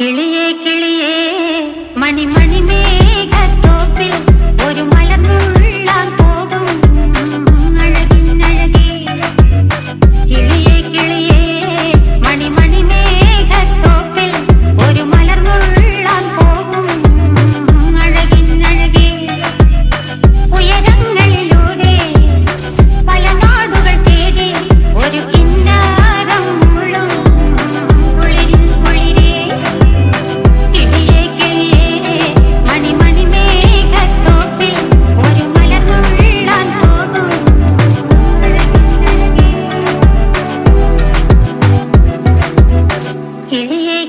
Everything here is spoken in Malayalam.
കിളിയേ കിളിയേ മണിമണി മേഘത്തോപ്പിൽ ഒരു മലർന്നുള്ളാൻ പോകും അഴകിനഴകേ. കിളിയേ കിളിയേ മണിമണി മേഘത്തോപ്പിൽ ഒരു മലർന്നുള്ളാൻ പോകും അഴകിനഴകേ. ഉയരങ്ങളിലൂടെ പല നാടുകൾ തേടി ഒരു കിന്നാരം മുള്ളും കുളിരിൻ കുളിരേ. കിളിയേ കിളിയേ മണിമണി മേഘത്തോപ്പിൽ ഒരു മലർന്നുള്ളാൻ പോകും അഴകിനഴകേ. കിളിയേ